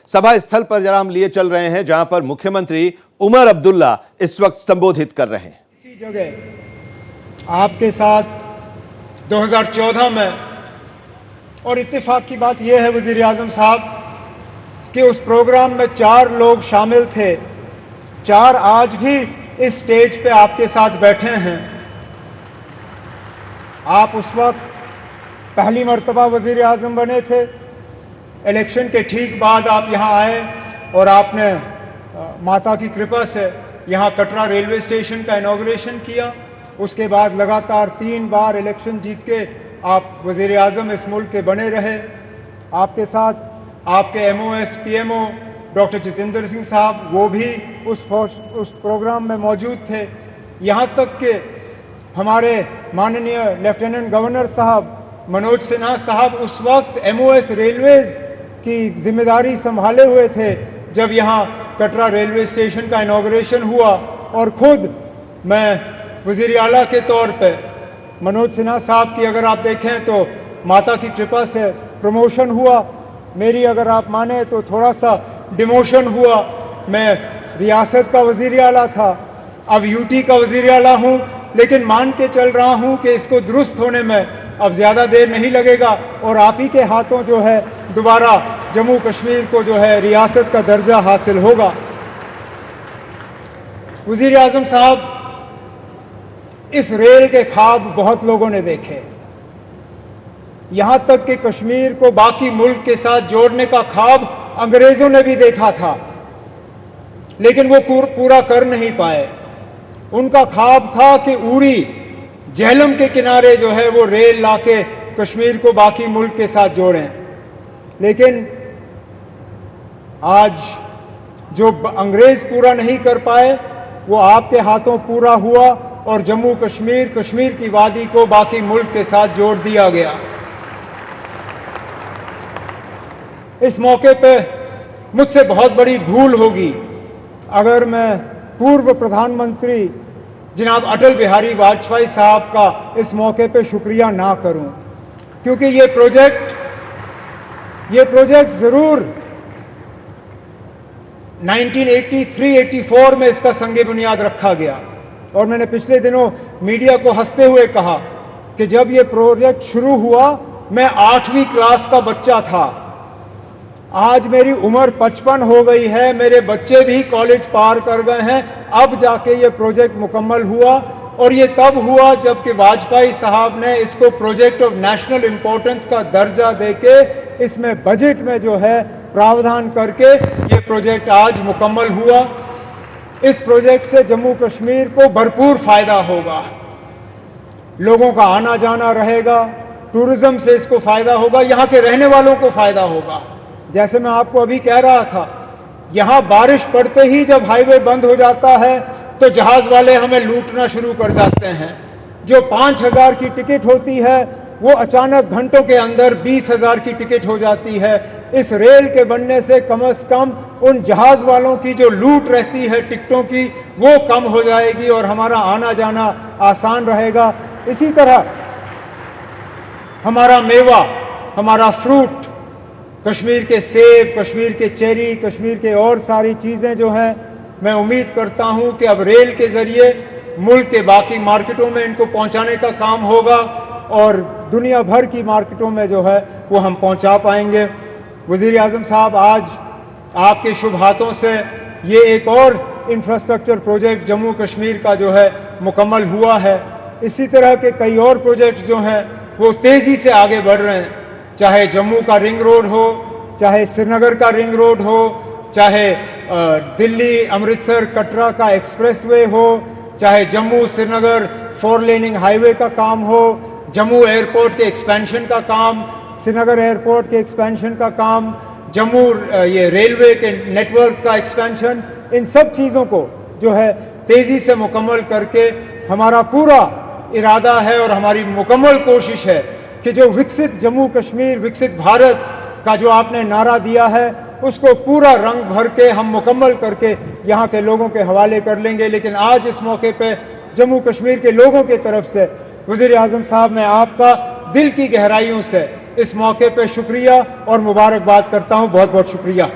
सभा स्थल पर जरा हम लिए चल रहे हैं, जहां पर मुख्यमंत्री उमर अब्दुल्ला इस वक्त संबोधित कर रहे हैं। इसी जगह आपके साथ 2014 में, और इत्तेफाक की बात यह है वज़ीर आज़म साहब कि उस प्रोग्राम में 4 लोग शामिल थे, 4 आज भी इस स्टेज पे आपके साथ बैठे हैं। आप उस वक्त पहली मर्तबा वज़ीर आज़म बने थे। इलेक्शन के ठीक बाद आप यहाँ आए और आपने माता की कृपा से यहाँ कटरा रेलवे स्टेशन का इनॉग्रेशन किया। उसके बाद लगातार 3 बार इलेक्शन जीत के आप वज़ीर आज़म इस मुल्क के बने रहे। आपके साथ आपके MOS PMO doctor Jitendra Singh साहब, वो भी उस प्रोग्राम में मौजूद थे। यहाँ तक कि हमारे माननीय लेफ्टिनेंट गवर्नर साहब मनोज सिन्हा साहब उस वक्त MOS रेलवेज़ की जिम्मेदारी संभाले हुए थे जब यहाँ कटरा रेलवे स्टेशन का इनॉग्रेशन हुआ, और ख़ुद मैं वज़ीर आला के तौर पे मनोज सिन्हा साहब की अगर आप देखें तो माता की कृपा से प्रमोशन हुआ। मेरी अगर आप माने तो थोड़ा सा डिमोशन हुआ। मैं रियासत का वज़ीर आला था, अब UT का वज़ीर आला हूँ, लेकिन मान के चल रहा हूँ कि इसको दुरुस्त होने में अब ज़्यादा देर नहीं लगेगा और आप ही के हाथों जो है दोबारा जम्मू कश्मीर को जो है रियासत का दर्जा हासिल होगा। वज़ीर आज़म साहब, इस रेल के ख्वाब बहुत लोगों ने देखे, यहाँ तक कि कश्मीर को बाकी मुल्क के साथ जोड़ने का ख्वाब अंग्रेज़ों ने भी देखा था, लेकिन वो पूरा कर नहीं पाए। उनका ख्वाब था कि उड़ी झेलम के किनारे जो है वो रेल लाके कश्मीर को बाकी मुल्क के साथ जोड़ें, लेकिन आज जो अंग्रेज़ पूरा नहीं कर पाए वो आपके हाथों पूरा हुआ और जम्मू कश्मीर, कश्मीर की वादी को बाकी मुल्क के साथ जोड़ दिया गया। इस मौके पे मुझसे बहुत बड़ी भूल होगी अगर मैं पूर्व प्रधानमंत्री जनाब अटल बिहारी वाजपेयी साहब का इस मौके पे शुक्रिया ना करूं, क्योंकि ये प्रोजेक्ट ज़रूर 1983-84 में इसका संगे बुनियाद रखा गया, और मैंने पिछले दिनों मीडिया को हंसते हुए कहा कि जब ये प्रोजेक्ट शुरू हुआ मैं 8वीं क्लास का बच्चा था। आज मेरी उम्र 55 हो गई है, मेरे बच्चे भी कॉलेज पार कर गए हैं, अब जाके ये प्रोजेक्ट मुकम्मल हुआ। और ये तब हुआ जबकि वाजपेयी साहब ने इसको प्रोजेक्ट ऑफ नेशनल इम्पोर्टेंस का दर्जा देके इसमें बजट में जो है प्रावधान करके ये प्रोजेक्ट आज मुकम्मल हुआ। इस प्रोजेक्ट से जम्मू कश्मीर को भरपूर फ़ायदा होगा, लोगों का आना जाना रहेगा, टूरिज़्म से इसको फ़ायदा होगा, यहाँ के रहने वालों को फ़ायदा होगा। जैसे मैं आपको अभी कह रहा था, यहाँ बारिश पड़ते ही जब हाईवे बंद हो जाता है तो जहाज़ वाले हमें लूटना शुरू कर जाते हैं। जो 5,000 की टिकट होती है वो अचानक घंटों के अंदर 20,000 की टिकट हो जाती है। इस रेल के बनने से कम उन जहाज़ वालों की जो लूट रहती है टिकटों की वो कम हो जाएगी और हमारा आना जाना आसान रहेगा। इसी तरह हमारा मेवा, हमारा फ्रूट, कश्मीर के सेब, कश्मीर के चेरी, कश्मीर के और सारी चीज़ें जो हैं, मैं उम्मीद करता हूं कि अब रेल के ज़रिए मुल्क के बाकी मार्केटों में इनको पहुंचाने का काम होगा और दुनिया भर की मार्केटों में जो है वो हम पहुंचा पाएंगे। वज़ीर आज़म साहब, आज आपके शुभ हाथों से ये एक और इंफ्रास्ट्रक्चर प्रोजेक्ट जम्मू कश्मीर का जो है मुकम्मल हुआ है। इसी तरह के कई और प्रोजेक्ट जो हैं वो तेज़ी से आगे बढ़ रहे हैं, चाहे जम्मू का रिंग रोड हो, चाहे श्रीनगर का रिंग रोड हो, चाहे दिल्ली अमृतसर कटरा का एक्सप्रेसवे हो, चाहे जम्मू श्रीनगर 4 लेनिंग हाईवे का काम हो, जम्मू एयरपोर्ट के एक्सपेंशन का काम, श्रीनगर एयरपोर्ट के एक्सपेंशन का काम, जम्मू ये रेलवे के नेटवर्क का एक्सपेंशन, इन सब चीज़ों को जो है तेज़ी से मुकम्मल करके हमारा पूरा इरादा है और हमारी मुकम्मल कोशिश है कि जो विकसित जम्मू कश्मीर, विकसित भारत का जो आपने नारा दिया है उसको पूरा रंग भर के हम मुकम्मल करके यहाँ के लोगों के हवाले कर लेंगे। लेकिन आज इस मौके पे जम्मू कश्मीर के लोगों की तरफ से वज़ीर आज़म साहब, मैं आपका दिल की गहराइयों से इस मौके पे शुक्रिया और मुबारकबाद करता हूँ। बहुत बहुत शुक्रिया।